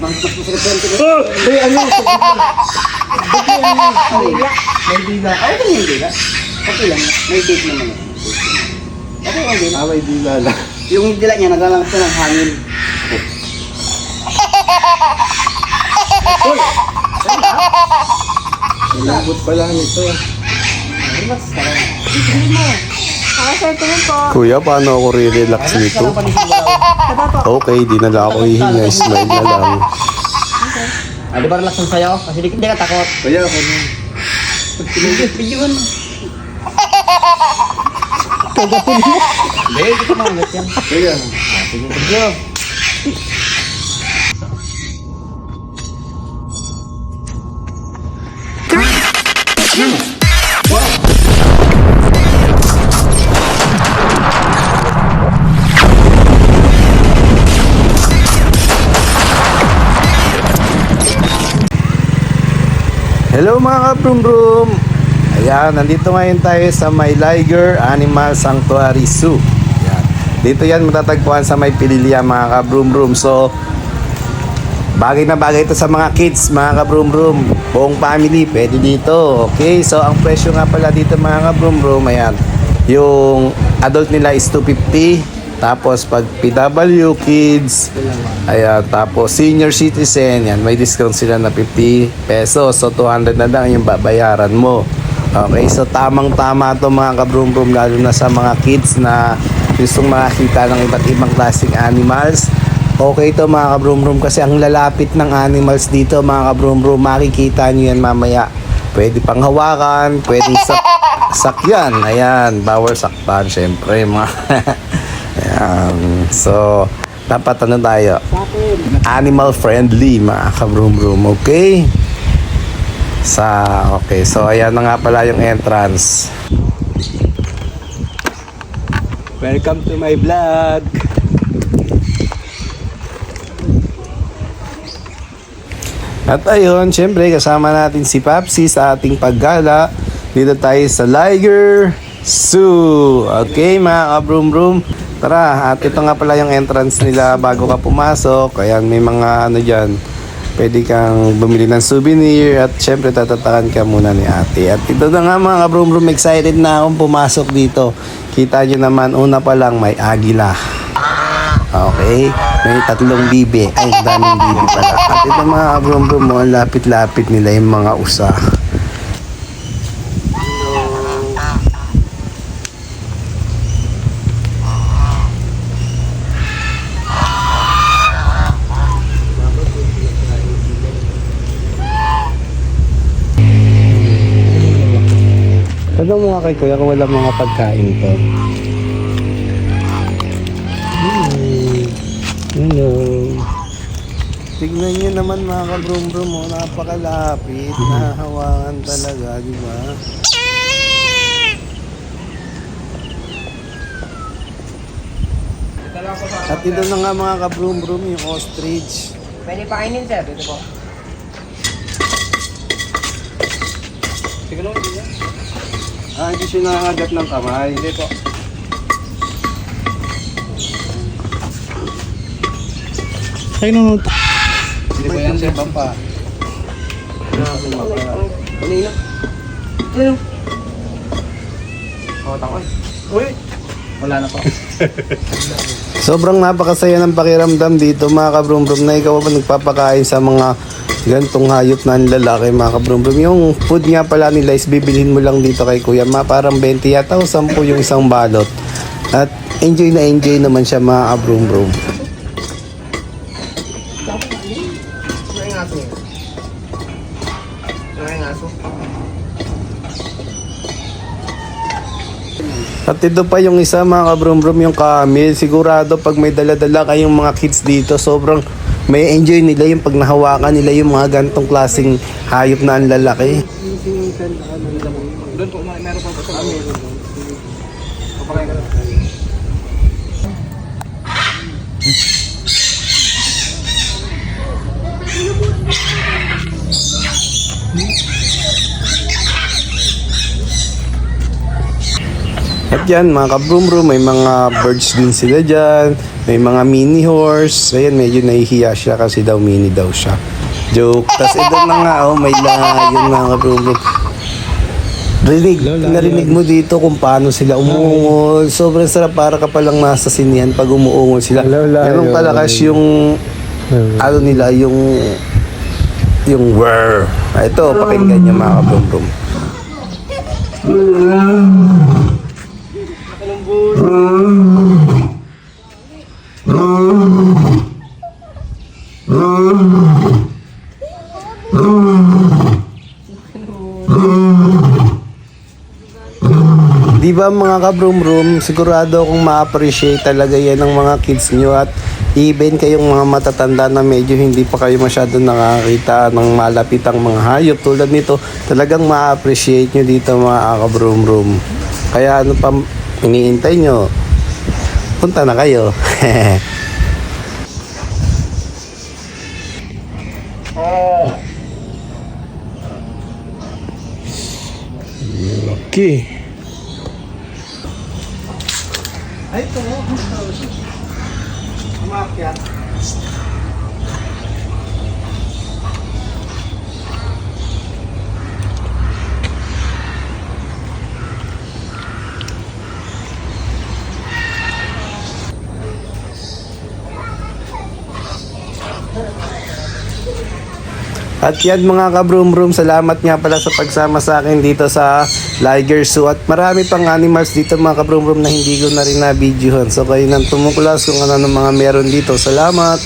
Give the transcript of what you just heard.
May ano? May dila. Ay, ano yung dila? Okay lang. May date naman. Okay lang dila. May dila lang. Yung dila niya, nagalang siya ng hangin. Uy! Malambot pala nito. Relax ka lang. Sir, tingin po. Kuya, paano ako re-relax nito? Okay, di na lang ako hihinga. Smile na lang. Ah, di ba relax ang sayo? Kasi di ka takot. Kaya ako na. Videoan mo. Hindi, hindi ko mahangat yan. Kaya. Sige, video. Hello mga ka-brum-brum! Ayan, nandito ngayon tayo sa may Liger Animal Sanctuary Zoo. Ayan. Dito yan matatagpuan sa may Pililya mga ka-brum-brum. So, bagay na bagay ito sa mga kids, mga ka-brum-brum. Buong family, pwede dito. Okay, so ang presyo nga pala dito mga ka-brum-brum, ayan. Yung adult nila is 250. Tapos pag PW kids, ayan, tapos senior citizen, yan, may discount sila na 50 pesos. So 200 na lang yung babayaran mo. Okay, so tamang-tama to mga ka-brum-brum, lalo na sa mga kids na gustong makakita ng iba't ibang klaseng animals. Okay to mga ka-brum-brum kasi ang lalapit ng animals dito mga ka-brum-brum, makikita nyo yan mamaya. Pwede pang hawakan, pwede sakyan. Ayan, bawal saktan syempre mga ayan. So, dapat ano tayo? Animal friendly mga ka-brum-brum, okay? Okay, so ayan na nga pala yung entrance. Welcome to my vlog. At ayun, syempre kasama natin si Papsi sa ating paggala. Dito tayo sa Liger Zoo. Okay mga ka-brum-brum, tara, at ito nga pala yung entrance nila bago ka pumasok. Ayan, may mga ano dyan, pwede kang bumili ng souvenir. At syempre tatatakan ka muna ni ate. At ito na nga mga ka-brum-brum, excited na akong pumasok dito. Kita nyo naman, una pa lang may agila. Okay, may 3 bibi. Ay, daming bibi pala. At ito mga ka-brum-brum mo, lapit-lapit nila yung mga usa. Tanong mo nga kay kuya kung wala mga pagkain to. Hello. Tignan nyo naman mga ka-brum-brum mo, napakalapit, nahawakan talaga, di ba? At ito na nga mga ka-brum-brum, yung ostrich. Pwede pakainin sir, dito po. Sige lang, hindi yan. Hindi siya nakagat ng kamay. Hindi po. Hindi ba yan siya bampa? Kanina. Ano? Takot. Uy! Wala na po. Sobrang napakasaya ng pakiramdam dito mga ka-brum-brum na ikaw pa nagpapakain sa mga gantong hayop na lalaki mga ka-brum-brum. Yung food nga pala nila is bibilhin mo lang dito kay kuya, parang 20 yata o 10 yung isang balot. At enjoy na enjoy naman siya mga ka-brum-brum. At ito pa yung isa mga ka-brum-brum, yung camel. Sigurado pag may dala-dala kayong mga kids dito, sobrang may enjoy nila yung pag nahawakan nila yung mga gantong klaseng hayop na ang lalaki. Doon po, meron pa po sa kami. At yan mga kabrum-brum, may mga birds din sila dyan, may mga mini horse. Ayan, medyo nahihiya siya kasi daw mini daw siya. Joke. Tapos ito na nga, oh, may lion mga kabrum-brum. Narinig mo dito kung paano sila umuungol. Sobrang sarap, para ka palang nasa sinihan pag umuungol sila. Ganun kalakas yung ano nila, yung whir. Ito, pakinggan niyo mga kabrum-brum. Di ba mga kabrum-brum, sigurado akong ma-appreciate talaga yan ng mga kids nyo, at even kayong mga matatanda na medyo hindi pa kayo masyado nakakita ng malapitang mga hayop tulad nito, talagang ma-appreciate nyo dito mga kabrum-brum. Kaya ano pa iniintay nyo? Punta na kayo. Okay. Ay, ito mo. Umakyat. At yan mga kabrum-brum, salamat nga pala sa pagsama sa akin dito sa Liger Zoo. At marami pang animals dito mga kabrum-brum na hindi ko na rin na-videohan. So kayo nang tumuklas kung ano ng mga meron dito. Salamat!